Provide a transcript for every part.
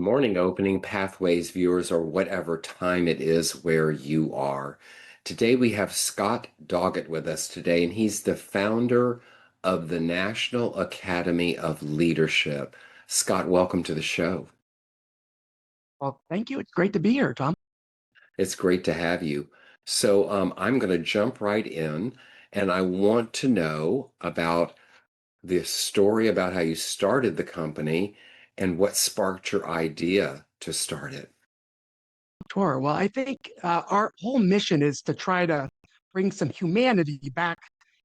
morning, Opening Pathways viewers, or whatever time it is where you are. Today we have Scott Doggett with us today, and he's the founder of the National Academy of Leadership. Scott, welcome to the show. Well, thank you. It's great to be here, Tom. It's great to have you. So I'm going to jump right in, and I want to know about the story about how you started the company and what sparked your idea to start it. Sure. Well, I think our whole mission is to try to bring some humanity back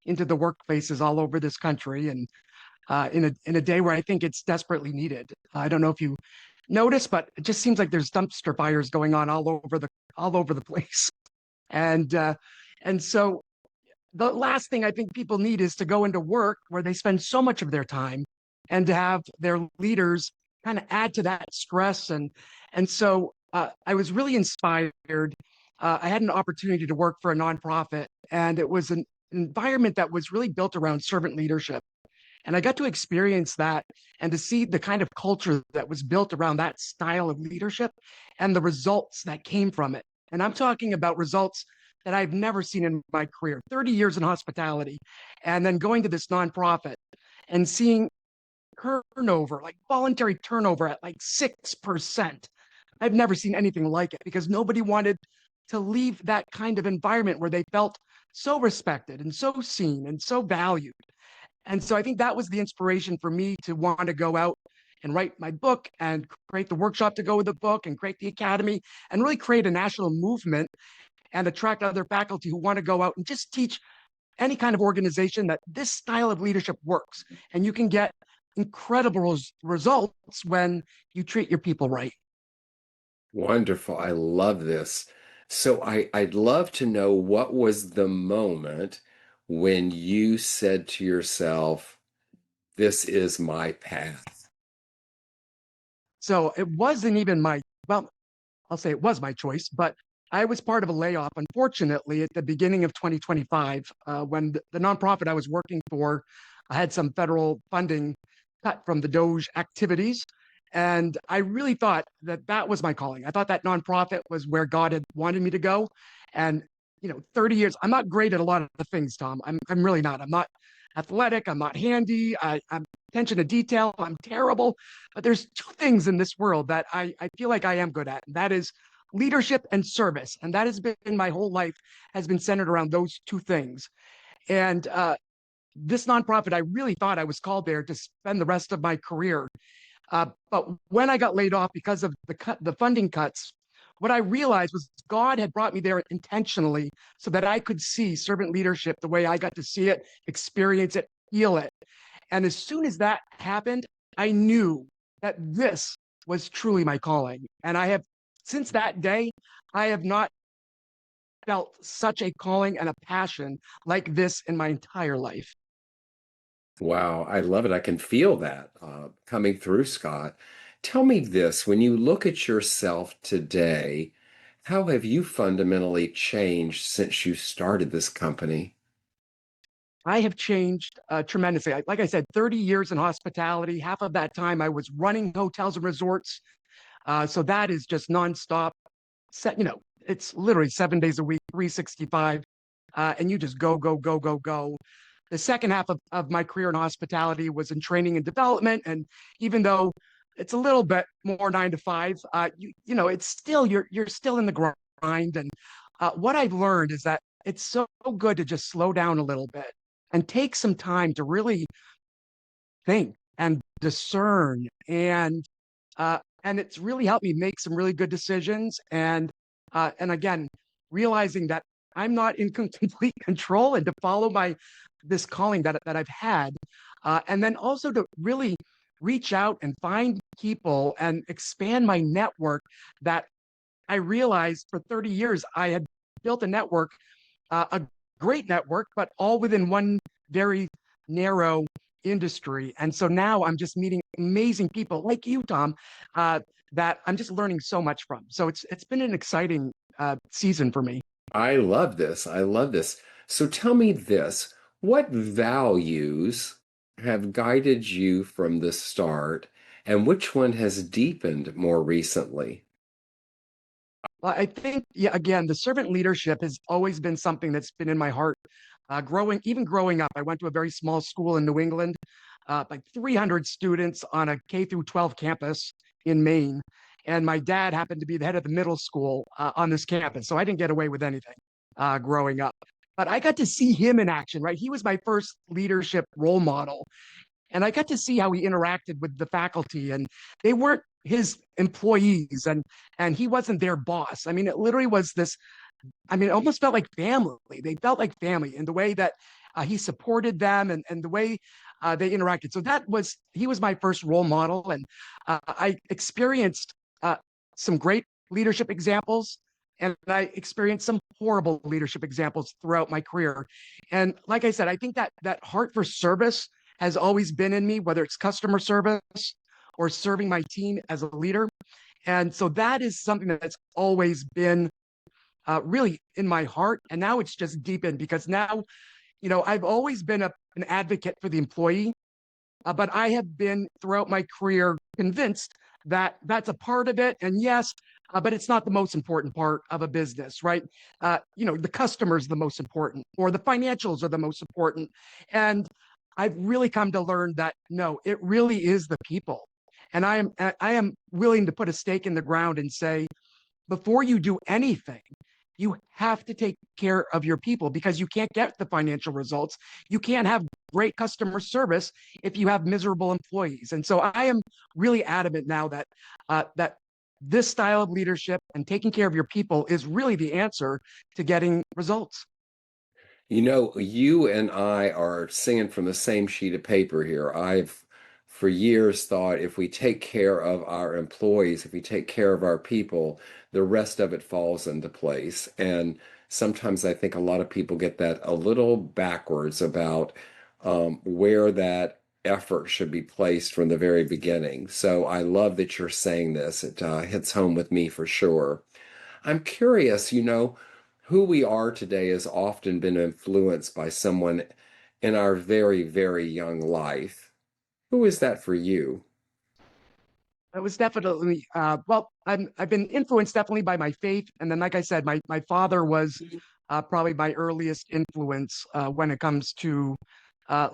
into the workplaces all over this country, and in a day where I think it's desperately needed. I don't know if you notice, but it just seems like there's dumpster fires going on all over the place, and uh, and so the last thing I think people need is to go into work where they spend so much of their time and to have their leaders kind of add to that stress. And so I was really inspired. I had an opportunity to work for a nonprofit, and it was an environment that was really built around servant leadership. And I got to experience that and to see the kind of culture that was built around that style of leadership and the results that came from it. And I'm talking about results that I've never seen in my career, 30 years in hospitality, and then going to this nonprofit and seeing turnover, like voluntary turnover at like 6%. I've never seen anything like it because nobody wanted to leave that kind of environment where they felt so respected and so seen and so valued. And so I think that was the inspiration for me to want to go out and write my book and create the workshop to go with the book and create the academy and really create a national movement and attract other faculty who want to go out and just teach any kind of organization that this style of leadership works. And you can get incredible results when you treat your people right. Wonderful. I love this. So I'd love to know what was the moment when you said to yourself, this is my path. So it wasn't even well, I'll say it was my choice, but I was part of a layoff, unfortunately, at the beginning of 2025, when the nonprofit I was working for had some federal funding cut from the Doge activities. And I really thought that that was my calling. I thought that nonprofit was where God had wanted me to go. And, 30 years, I'm not great at a lot of the things, Tom. I'm really not. I'm not athletic. I'm not handy. I'm attention to detail. I'm terrible. But there's two things in this world that I feel like I am good at. And that is leadership and service. And that has been my whole life has been centered around those two things. And this nonprofit, I really thought I was called there to spend the rest of my career. But when I got laid off because of the funding cuts, what I realized was God had brought me there intentionally so that I could see servant leadership the way I got to see it, experience it, feel it. And as soon as that happened, I knew that this was truly my calling. And I have, since that day, I have not felt such a calling and a passion like this in my entire life. Wow, I love it. I can feel that coming through, Scott. Tell me this, when you look at yourself today, how have you fundamentally changed since you started this company? I have changed tremendously. Like I said, 30 years in hospitality. Half of that time I was running hotels and resorts. So that is just nonstop. It's literally 7 days a week, 365. And you just go, go, go, go, go. The second half of my career in hospitality was in training and development. And even though it's a little bit more 9 to 5, it's still, you're still in the grind. And what I've learned is that it's so good to just slow down a little bit and take some time to really think and discern and it's really helped me make some really good decisions and again realizing that I'm not in complete control and to follow my this calling that I've had and then also to really reach out and find people and expand my network that I realized for 30 years I had built a network, a great network, but all within one very narrow industry. And so now I'm just meeting amazing people like you, Tom, uh, that I'm just learning so much from. So it's been an exciting season for me. I love this. I love this. So tell me this, what values have guided you from the start, And which one has deepened more recently? Well, I think, yeah, again, the servant leadership has always been something that's been in my heart. Even growing up, I went to a very small school in New England, like 300 students on a K through 12 campus in Maine. And my dad happened to be the head of the middle school on this campus. So I didn't get away with anything growing up. But I got to see him in action, right? He was my first leadership role model. And I got to see how he interacted with the faculty, and they weren't his employees, and he wasn't their boss. I mean, it literally was this. I mean, it almost felt like family. They felt like family in the way that he supported them, and the way they interacted. So he was my first role model, and I experienced some great leadership examples, and I experienced some horrible leadership examples throughout my career. And like I said, I think that heart for service has always been in me, whether it's customer service or serving my team as a leader. And so that is something that's always been really in my heart. And now it's just deepened because now, I've always been an advocate for the employee, but I have been throughout my career convinced that that's a part of it. And yes, but it's not the most important part of a business, right? The customer is the most important, or the financials are the most important. And I've really come to learn that no, it really is the people. And I am willing to put a stake in the ground and say, before you do anything, you have to take care of your people, because you can't get the financial results. You can't have great customer service if you have miserable employees. And so I am really adamant now that this style of leadership and taking care of your people is really the answer to getting results. You know, you and I are singing from the same sheet of paper here. I've for years thought if we take care of our employees, if we take care of our people, the rest of it falls into place. And sometimes I think a lot of people get that a little backwards about where that effort should be placed from the very beginning. So I love that you're saying this. It hits home with me for sure. I'm curious, who we are today has often been influenced by someone in our very, very young life. Who is that for you? It was definitely well, I've been influenced definitely by my faith, and then like I said, my father was probably my earliest influence when it comes to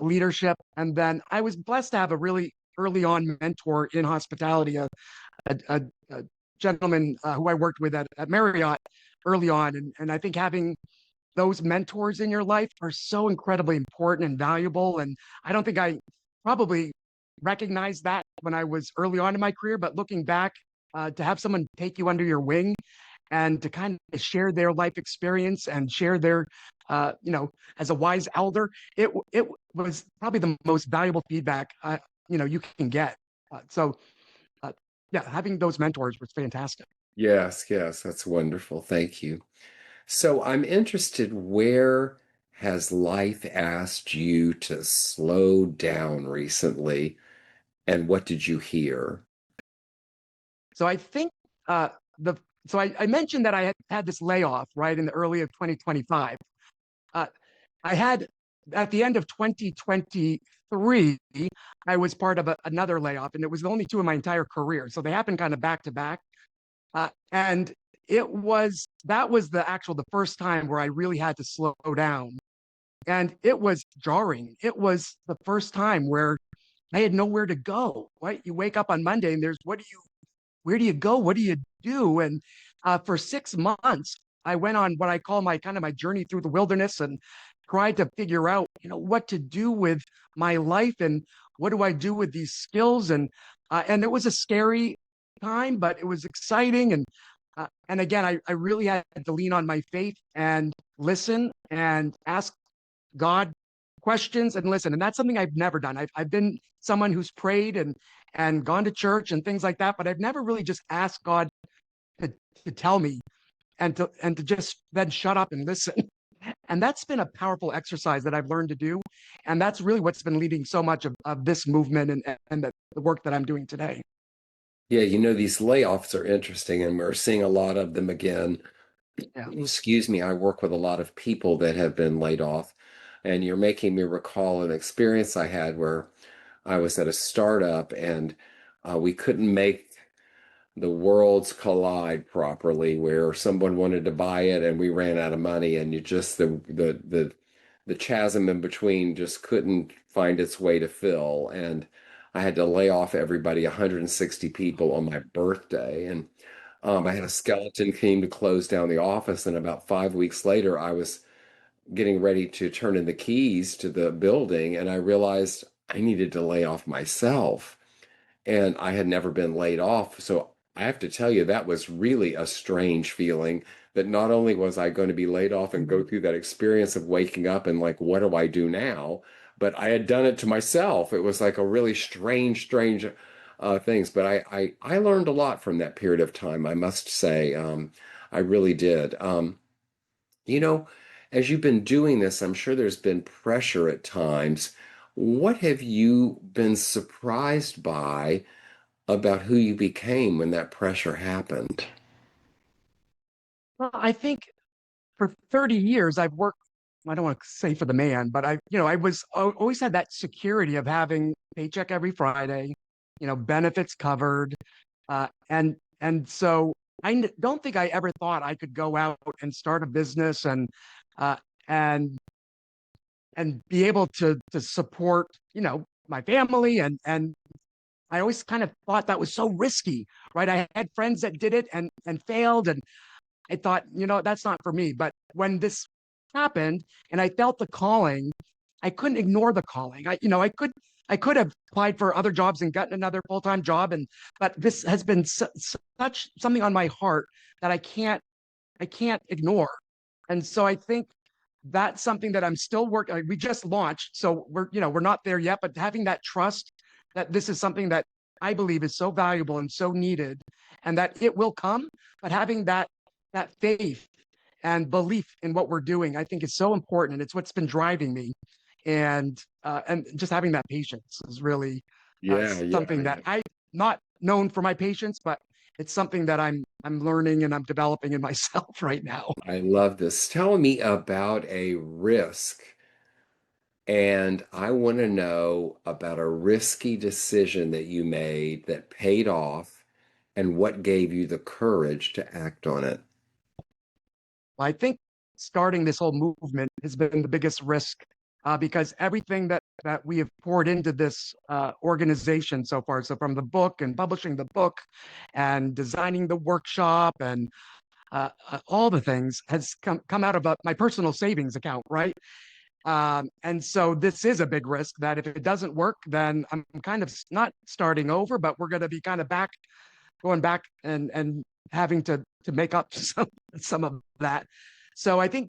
leadership. And then I was blessed to have a really early on mentor in hospitality, a gentleman who I worked with at Marriott early on, and I think having those mentors in your life are so incredibly important and valuable. And I don't think I probably recognized that when I was early on in my career, but looking back, to have someone take you under your wing and to kind of share their life experience and share their, as a wise elder, it was probably the most valuable feedback, you can get. So, yeah, having those mentors was fantastic. Yes, yes, that's wonderful. Thank you. So I'm interested, where has life asked you to slow down recently, and what did you hear? So I think uh, the so I mentioned that I had this layoff right in the early of 2025. Uh, I had at the end of 2023, I was part of another layoff, and it was the only two in my entire career. So they happened kind of back to back. And that was the first time where I really had to slow down. And it was jarring. It was the first time where I had nowhere to go, right? You wake up on Monday and where do you go? What do you do? And for 6 months, I went on what I call my kind of my journey through the wilderness and tried to figure out, what to do with my life and what do I do with these skills. And it was a scary time, but it was exciting. And again, I really had to lean on my faith and listen and ask God questions and listen. And that's something I've never done. I've been someone who's prayed and gone to church and things like that, but I've never really just asked God to, to tell me and to just then shut up and listen. And that's been a powerful exercise that I've learned to do. And that's really what's been leading so much of this movement and the work that I'm doing today. Yeah, these layoffs are interesting, and we're seeing a lot of them again. Yeah. Excuse me, I work with a lot of people that have been laid off, and you're making me recall an experience I had where I was at a startup, and We couldn't make the worlds collide properly, where someone wanted to buy it and we ran out of money, and you just the chasm in between just couldn't find its way to fill. And I had to lay off everybody, 160 people on my birthday. And I had a skeleton team to close down the office. And about 5 weeks later, I was getting ready to turn in the keys to the building, and I realized I needed to lay off myself. And I had never been laid off. So I have to tell you, that was really a strange feeling, that not only was I going to be laid off and go through that experience of waking up and like, what do I do now? But I had done it to myself. It was like a really strange things. But I learned a lot from that period of time, I must say. I really did. You know, as you've been doing this, I'm sure there's been pressure at times. What have you been surprised by about who you became when that pressure happened? Well, I think for 30 years I've worked, I don't want to say for the man, but I was always had that security of having paycheck every Friday, benefits covered. And so don't think I ever thought I could go out and start a business uh, and be able to support, my family. And I always kind of thought that was so risky, right? I had friends that did it and failed, and I thought, that's not for me. But when this happened and I felt the calling, I couldn't ignore the calling. I could have applied for other jobs and gotten another full-time job, but this has been such something on my heart that I can't ignore. And so I think that's something that I'm still working. Like, we just launched, so we're not there yet, but having that trust that this is something that I believe is so valuable and so needed, and that it will come, but having that faith and belief in what we're doing, I think is so important. And it's what's been driving me. And just having that patience is really Yeah, yeah. something that I'm not known for my patience, but it's something that I'm learning and I'm developing in myself right now. I love this. Tell me about a risk. And I want to know about a risky decision that you made that paid off and what gave you the courage to act on it. I think starting this whole movement has been the biggest risk, because everything that we have poured into this organization so far, so from the book and publishing the book and designing the workshop and all the things, has come out of my personal savings account, right? And so this is a big risk that if it doesn't work, then I'm kind of not starting over, but we're going to be kind of going back and having to make up some of that. So I think,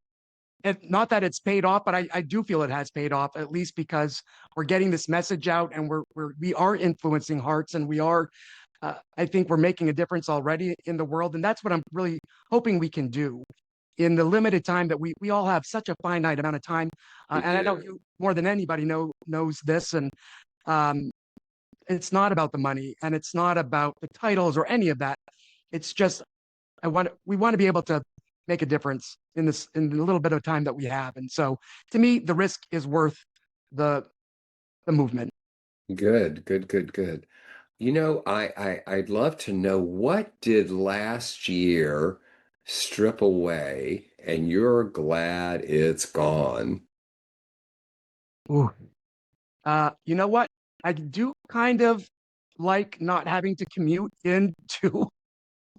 not that it's paid off, but I do feel it has paid off, at least because we're getting this message out, and we are influencing hearts, and I think we're making a difference already in the world. And that's what I'm really hoping we can do in the limited time that we all have, such a finite amount of time. We And I know do. you more than anybody knows this. And um, it's not about the money, and it's not about the titles or any of that. It's just we want to be able to make a difference in the little bit of time that we have. And so to me, the risk is worth the the movement. Good. I'd love to know, what did last year strip away and you're glad it's gone? Ooh. You know what? I do kind of like not having to commute into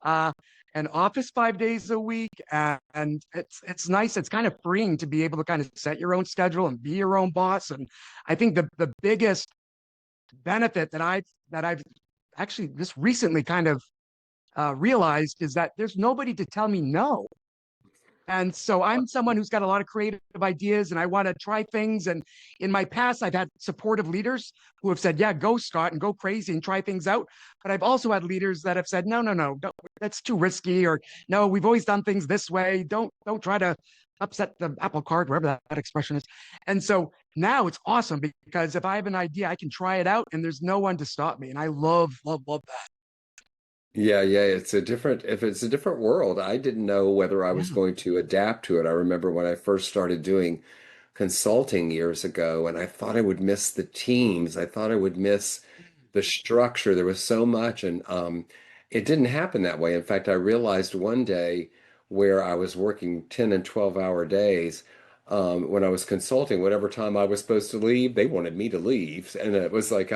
uh, an office 5 days a week, and it's nice. It's kind of freeing to be able to kind of set your own schedule and be your own boss. And I think the biggest benefit that I've actually just recently kind of realized is that there's nobody to tell me no. And so I'm someone who's got a lot of creative ideas, and I want to try things. And in my past, I've had supportive leaders who have said, yeah, go, Scott, and go crazy and try things out. But I've also had leaders that have said, no, don't, that's too risky. Or no, we've always done things this way. Don't try to upset the apple cart, wherever that expression is. And so now it's awesome, because if I have an idea, I can try it out and there's no one to stop me. And I love that. Yeah, if it's a different world. I didn't know whether I was Yeah. going to adapt to it. I remember when I first started doing consulting years ago, and I thought I would miss the teams. I thought I would miss the structure. There was so much, and it didn't happen that way. In fact, I realized one day where I was working 10 and 12-hour days. When I was consulting, whatever time I was supposed to leave, they wanted me to leave, and it was like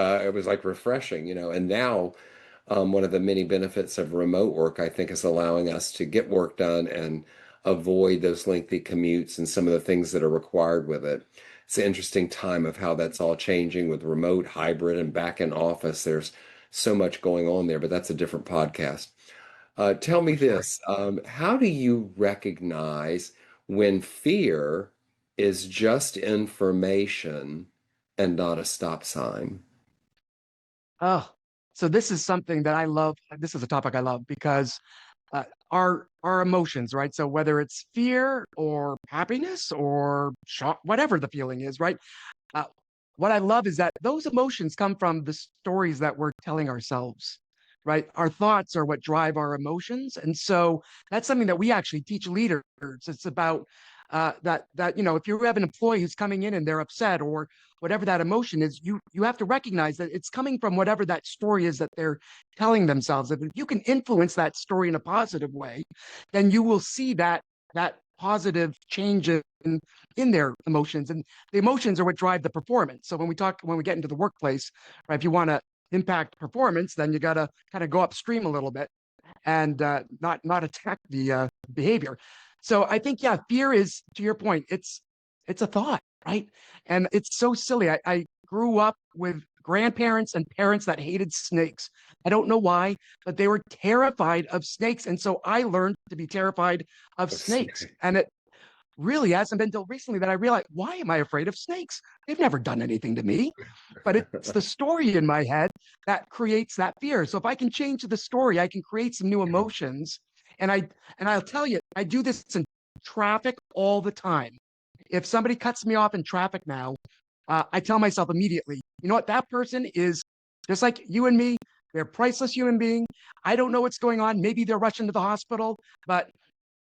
refreshing, you know. And now, one of the many benefits of remote work, I think, is allowing us to get work done and avoid those lengthy commutes and some of the things that are required with it. It's an interesting time of how that's all changing with remote, hybrid, and back in office. There's so much going on there, but that's a different podcast. Tell me For sure. this, how do you recognize when fear is just information and not a stop sign? Oh, so this is something that I love. This is a topic I love because our emotions, right? So whether it's fear or happiness or shock, whatever the feeling is, right? Uh, what I love is that those emotions come from the stories that we're telling ourselves, right? Our thoughts are what drive our emotions, and so that's something that we actually teach leaders. It's about that if you have an employee who's coming in and they're upset or whatever that emotion is, you have to recognize that it's coming from whatever that story is that they're telling themselves. If you can influence that story in a positive way, then you will see that positive change in their emotions, and the emotions are what drive the performance. So when we get into the workplace, right, if you want to impact performance, then you got to kind of go upstream a little bit and not attack the behavior. So I think, yeah, fear is, to your point, it's a thought, right? And it's so silly. I grew up with grandparents and parents that hated snakes. I don't know why, but they were terrified of snakes, and so I learned to be terrified of snakes. And it really hasn't been until recently that I realized, why am I afraid of snakes? They've never done anything to me. But it's the story in my head that creates that fear. So if I can change the story, I can create some new emotions. And I'll tell you, I do this in traffic all the time. If somebody cuts me off in traffic now, I tell myself immediately, you know what, that person is just like you and me. They're a priceless human being. I don't know what's going on. Maybe they're rushing to the hospital, but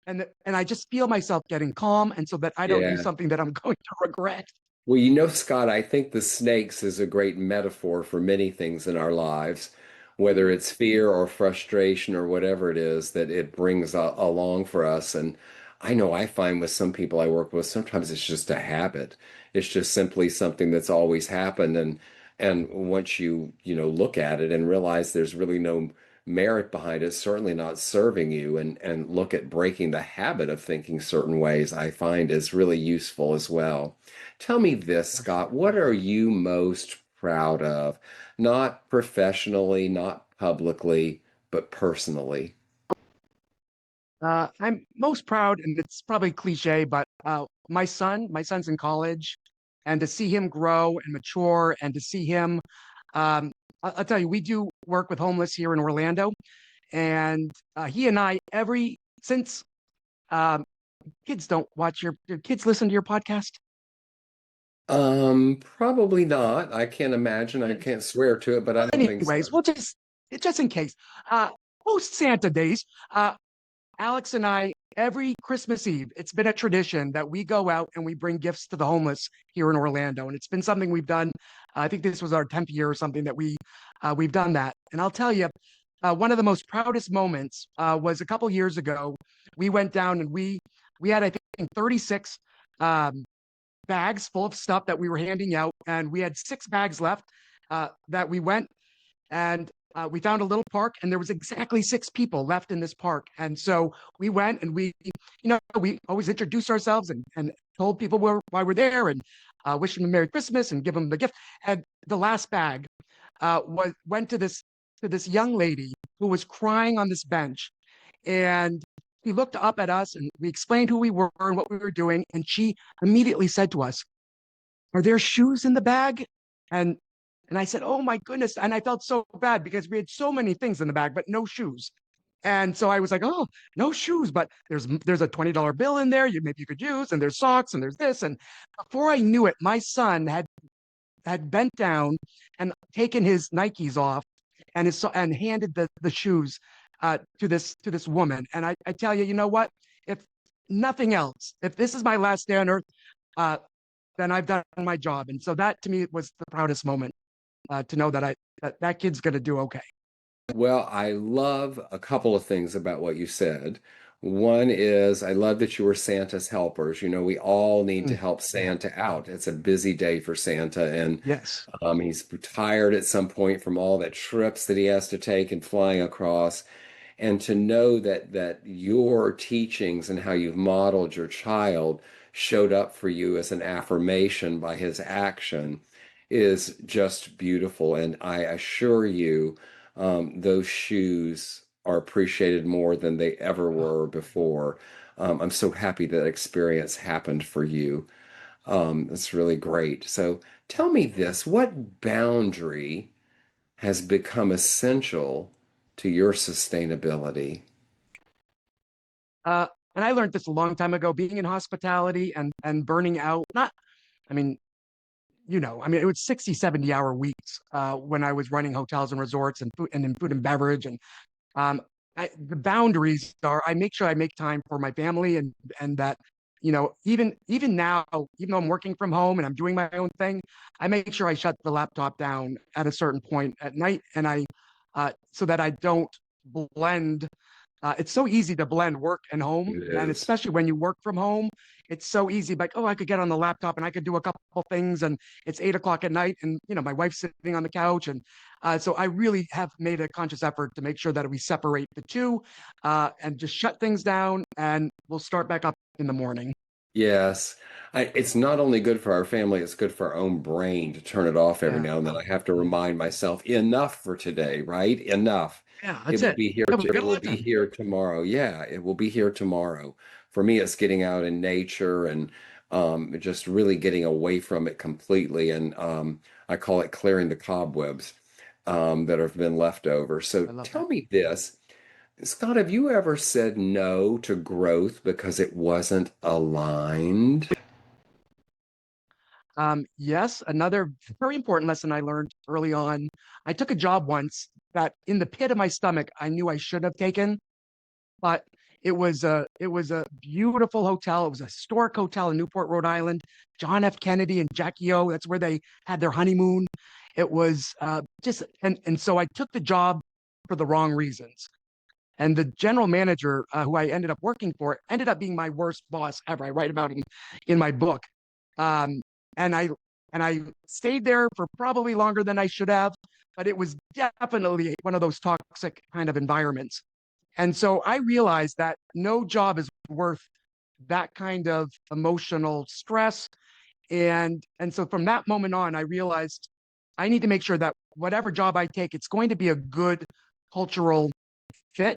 and I just feel myself getting calm, and so that I don't do Yeah. something that I'm going to regret. Well, you know, Scott, I think the snakes is a great metaphor for many things in our lives, whether it's fear or frustration or whatever it is that it brings along for us. And I know I find with some people I work with, sometimes it's just a habit. It's just simply something that's always happened. And once you know, look at it and realize there's really no merit behind it, certainly not serving you, and look at breaking the habit of thinking certain ways, I find is really useful as well. Tell me this, Scott, what are you most proud of? Not professionally, not publicly, but personally. I'm most proud, and it's probably cliche, but my son's in college, and to see him grow and mature, and to see him, I'll tell you, we do work with homeless here in Orlando, and he and I, every since um, kids don't watch your kids listen to your podcast. Probably not. I can't imagine. I can't swear to it, but I Well, don't think anyways, so. we'll just in case, post Santa days, Alex and I, every Christmas Eve, it's been a tradition that we go out and we bring gifts to the homeless here in Orlando, and it's been something we've done. I think this was our 10th year or something that we've done that. And I'll tell you, one of the most proudest moments was a couple years ago. We went down and we had, I think, 36 um, bags full of stuff that we were handing out, and we had 6 bags left that we went and we found a little park, and there was exactly 6 people left in this park. And so we went and we always introduce ourselves and told people why we're there, and wish them a Merry Christmas and give them the gift. And the last bag went to this young lady who was crying on this bench, and she looked up at us, and we explained who we were and what we were doing, and she immediately said to us, "Are there shoes in the bag?" And I said, "Oh my goodness." And I felt so bad because we had so many things in the bag, but no shoes. And so I was like, "Oh, no shoes, but there's a $20 bill in there. Maybe you could use, and there's socks, and there's this." And before I knew it, my son had bent down and taken his Nikes off and handed the shoes to this woman. And I tell you, you know what? If nothing else, if this is my last day on earth, uh, then I've done my job. And so that to me was the proudest moment. to know that that kid's going to do okay. Well, I love a couple of things about what you said. One is I love that you were Santa's helpers. You know, we all need to Mm, help yeah. Santa out. It's a busy day for Santa, and Yes. he's tired at some point from all the trips that he has to take and flying across. And to know that your teachings and how you've modeled your child showed up for you as an affirmation by his action is just beautiful. And I assure you, those shoes are appreciated more than they ever Oh, were before. I'm so happy that experience happened for you. It's really great. So tell me this, what boundary has become essential to your sustainability? uh, and I learned this a long time ago, being in hospitality and burning out. Not, I mean, it was 60, 70 hour weeks when I was running hotels and resorts and food and in food and beverage. And um, the boundaries are I make sure I make time for my family and that, even now, even though I'm working from home and I'm doing my own thing, I make sure I shut the laptop down at a certain point at night and so that I don't blend. It's so easy to blend work and home, It and is. especially when you work from home, it's so easy. Like, oh, I could get on the laptop and I could do a couple things, and it's 8 o'clock at night, and my wife's sitting on the couch, and so I really have made a conscious effort to make sure that we separate the two, and just shut things down, and we'll start back up in the morning. Yes. It's not only good for our family, it's good for our own brain to turn it off every Yeah, now and then. I have to remind myself, enough for today, right? Enough. yeah, It that's will it. be here, Yeah, we it got a will lot be done. here tomorrow. Yeah, it will be here tomorrow. For me, it's getting out in nature and just really getting away from it completely. And I call it clearing the cobwebs that have been left over. So I love tell that. me this. Scott, have you ever said no to growth because it wasn't aligned? Yes, another very important lesson I learned early on. I took a job once that in the pit of my stomach, I knew I should have taken, but it was a beautiful hotel. It was a historic hotel in Newport, Rhode Island. John F. Kennedy and Jackie O. That's where they had their honeymoon. It was just and so I took the job for the wrong reasons. And the general manager who I ended up working for ended up being my worst boss ever. I write about him in my book. Um, and I stayed there for probably longer than I should have, but it was definitely one of those toxic kind of environments. And so I realized that no job is worth that kind of emotional stress. And so from that moment on, I realized I need to make sure that whatever job I take, it's going to be a good cultural fit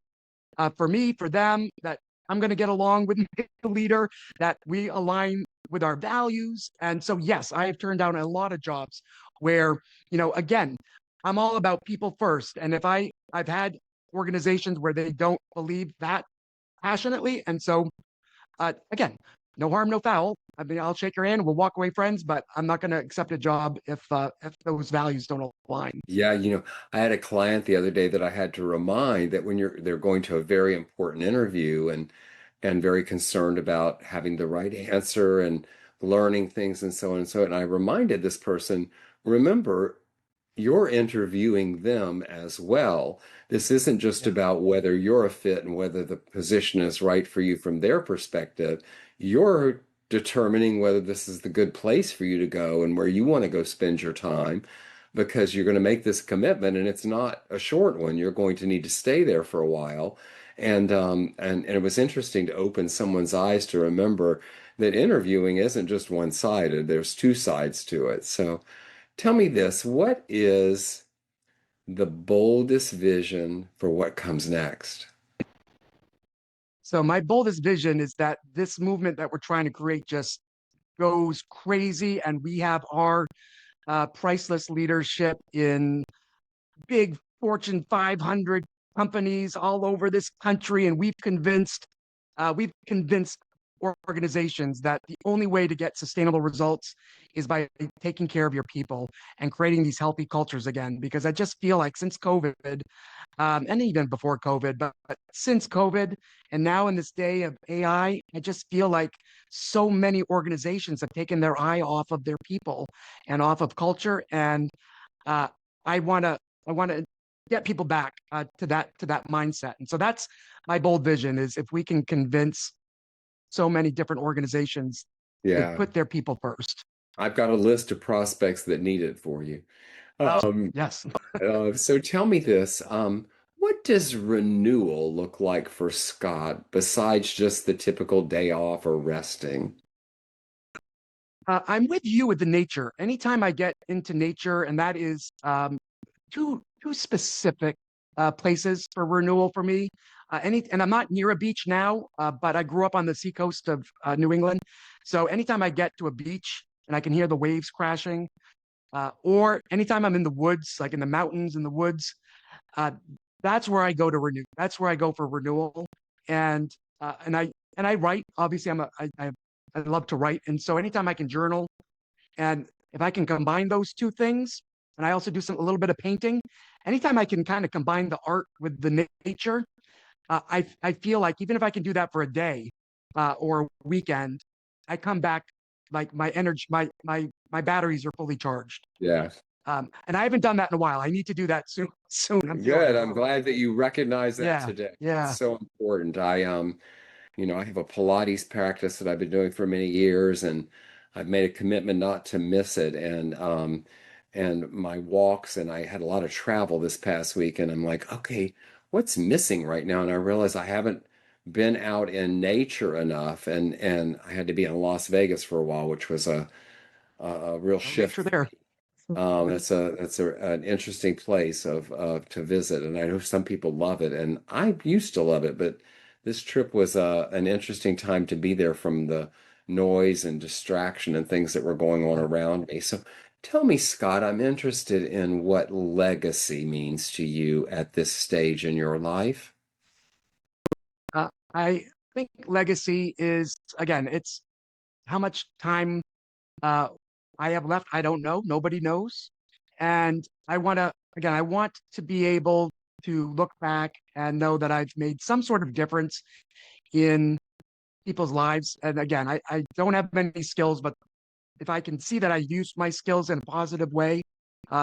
for me, for them, that I'm going to get along with the leader, that we align with our values. And so, yes, I have turned down a lot of jobs where, again, I'm all about people first. And if I've had organizations where they don't believe that passionately. And so, again, no harm, no foul. I mean, I'll shake your hand, we'll walk away friends, but I'm not going to accept a job if those values don't align. Yeah, I had a client the other day that I had to remind that when they're going to a very important interview and very concerned about having the right answer and learning things and so on and so on. And I reminded this person, remember, you're interviewing them as well. This isn't just Yeah, about whether you're a fit and whether the position is right for you from their perspective. You're determining whether this is the good place for you to go and where you want to go spend your time because you're going to make this commitment and it's not a short one. You're going to need to stay there for a while. And it was interesting to open someone's eyes to remember that interviewing isn't just one-sided. There's two sides to it. So tell me this, what is the boldest vision for what comes next? so my boldest vision is that this movement that we're trying to create just goes crazy, and we have our priceless leadership in big Fortune 500 companies all over this country, and we've convinced organizations that the only way to get sustainable results is by taking care of your people and creating these healthy cultures again. Because I just feel like since COVID, and even before COVID, but since COVID, and now in this day of AI, I just feel like so many organizations have taken their eye off of their people and off of culture. And uh, I want to get people back to that mindset. And so that's my bold vision is if we can convince so many different organizations to Yeah. put their people first. I've got a list of prospects that need it for you. Oh, Um, yes. so tell me this, what does renewal look like for Scott besides just the typical day off or resting? I'm with you with the nature. Anytime I get into nature, and that is two specific places for renewal for me. And I'm not near a beach now, but I grew up on the seacoast of New England. So anytime I get to a beach and I can hear the waves crashing, or anytime I'm in the woods, like in the mountains in the woods, uh, that's where I go to renew. That's where I go for renewal. And and I write. Obviously, I love to write, and so anytime I can journal, and if I can combine those two things, and I also do a little bit of painting, anytime I can kind of combine the art with the nature, I feel like even if I can do that for a day or a weekend, I come back like my energy, my batteries are fully charged. Yeah. And I haven't done that in a while. I need to do that soon. Soon, I'm feeling Good. it. I'm glad that you recognize that Yeah, today. It's yeah. so important. I have a Pilates practice that I've been doing for many years, and I've made a commitment not to miss it. And my walks, and I had a lot of travel this past week, and I'm like, okay, what's missing right now? And I realized I haven't been out in nature enough, and I had to be in Las Vegas for a while, which was a real No shift nature for there. me. That's an interesting place of to visit, and I know some people love it, and I used to love it, but this trip was an interesting time to be there from the noise and distraction and things that were going on Yeah. around me. So tell me, Scott, I'm interested in what legacy means to you at this stage in your life. I think legacy is again, it's how much time uh, I have left. I don't know. Nobody knows. And I want to be able to look back and know that I've made some sort of difference in people's lives. And again, I don't have many skills, but if I can see that I use my skills in a positive way,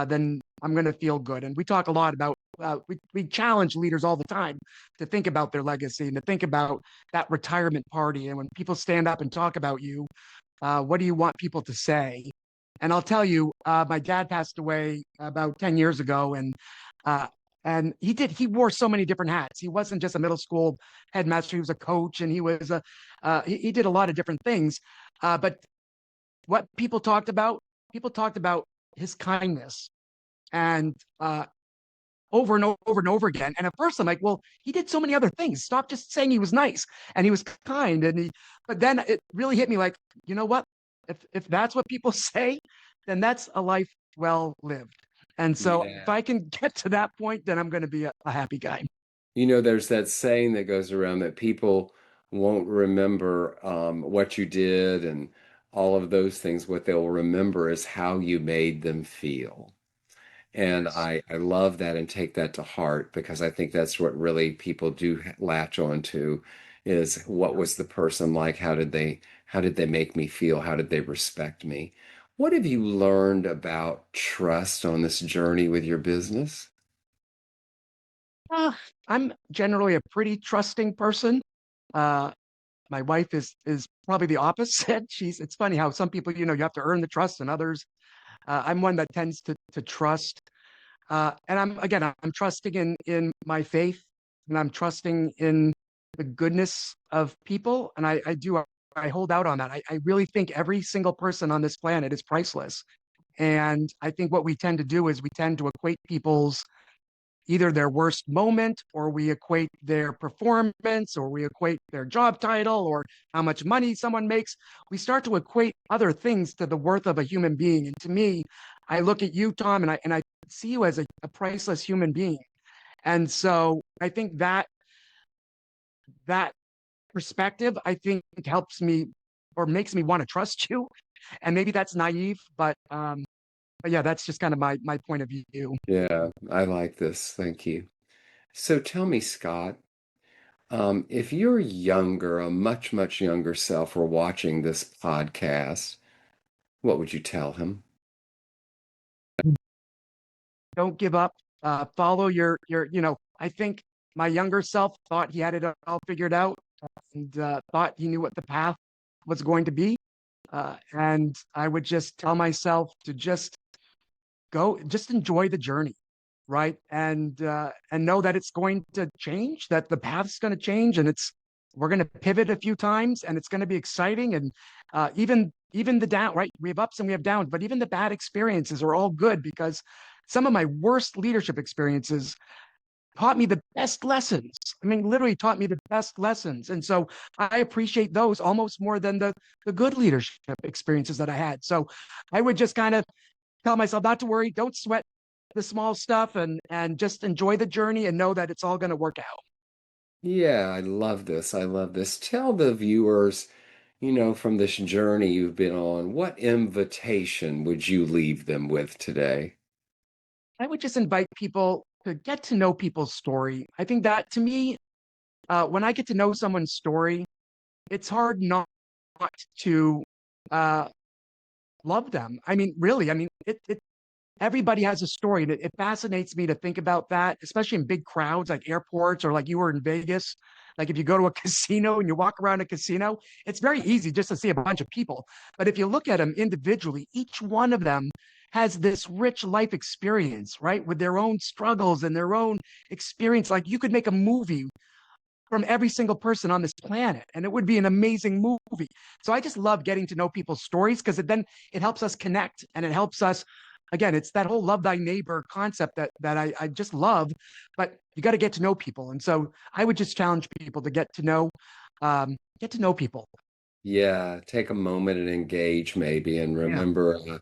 then I'm going to feel good. And we talk a lot about, we challenge leaders all the time to think about their legacy and to think about that retirement party. And when people stand up and talk about you, what do you want people to say? And I'll tell you, my dad passed away about 10 years ago, uh, and he wore so many different hats. He wasn't just a middle school headmaster; he was a coach, and he did a lot of different things. But what people talked about his kindness, and over and over and over again. And at first, I'm like, well, he did so many other things. Stop just saying he was nice and he was kind. But then it really hit me like, you know what? If that's what people say, then that's a life well lived. And so if Yeah. I can get to that point, then I'm going to be a happy guy. There's that saying that goes around that people won't remember what you did and all of those things. What they'll remember is how you made them feel. And Yes. I love that and take that to heart because I think that's what really people do latch on to is what Yeah. was the person like? How did they make me feel? How did they respect me? What have you learned about trust on this journey with your business? Uh, I'm generally a pretty trusting person. Uh, my wife is probably the opposite. It's funny how some people, you have to earn the trust and others. I'm one that tends to trust. And I'm trusting in my faith, and I'm trusting in the goodness of people. And I hold out on that. I really think every single person on this planet is priceless. And I think what we tend to do is we tend to equate people's either their worst moment, or we equate their performance, or we equate their job title, or how much money someone makes. We start to equate other things to the worth of a human being. And to me, I look at you, Tom, and I see you as a priceless human being. And so I think that perspective, I think, helps me or makes me want to trust you. And maybe that's naive, but yeah, that's just kind of my point of view. Yeah, I like this. Thank you. So tell me, Scott, if your younger, a much, much younger self were watching this podcast, what would you tell him? Don't give up. Follow I think my younger self thought he had it all figured out and thought he knew what the path was going to be. And I would just tell myself to just go, just enjoy the journey, right? And know that it's going to change, that the path's going to change, and it's we're going to pivot a few times, and it's going to be exciting. And even the down, right? We have ups and we have downs, but even the bad experiences are all good because some of my worst leadership experiences taught me the best lessons. I mean, literally taught me the best lessons. And so I appreciate those almost more than the good leadership experiences that I had. So I would just kind of tell myself not to worry, don't sweat the small stuff and just enjoy the journey and know that it's all going to work out. Yeah, I love this. I love this. Tell the viewers, from this journey you've been on, what invitation would you leave them with today? I would just invite people to get to know people's story. I think that to me, when I get to know someone's story, it's hard not to uh, love them. I mean, really, I mean, it everybody has a story, and it fascinates me to think about that, especially in big crowds like airports or like you were in Vegas. Like if you go to a casino and you walk around a casino, it's very easy just to see a bunch of people. But if you look at them individually, each one of them has this rich life experience, right? With their own struggles and their own experience. Like you could make a movie from every single person on this planet, and it would be an amazing movie. So I just love getting to know people's stories because then it helps us connect, and it helps us. Again, it's that whole love thy neighbor concept that I just love, but you got to get to know people. And so I would just challenge people to get to know people. Yeah, take a moment and engage maybe and Yeah.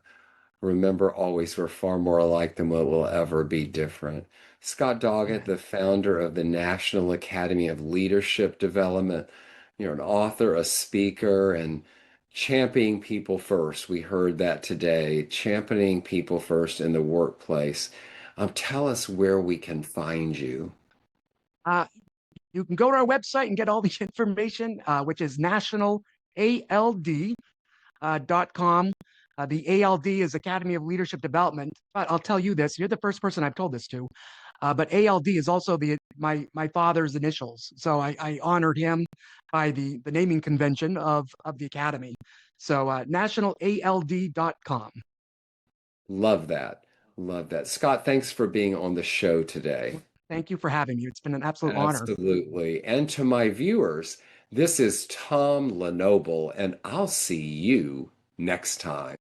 remember always we're far more alike than what will ever be different. Scott Doggett, Yeah. the founder of the National Academy of Leadership Development, you're an author, a speaker, and championing people first. We heard that today, championing people first in the workplace. Tell us where we can find you. Uh, you can go to our website and get all the information, which is nationalald.com. The ALD is Academy of Leadership Development. But I'll tell you this: you're the first person I've told this to. But ALD is also my father's initials, so I honored him by the naming convention of the academy. So nationalald.com. Love that. Love that. Scott, thanks for being on the show today. Thank you for having me. It's been an absolute honor. Absolutely. And to my viewers, this is Tom Lenoble, and I'll see you next time.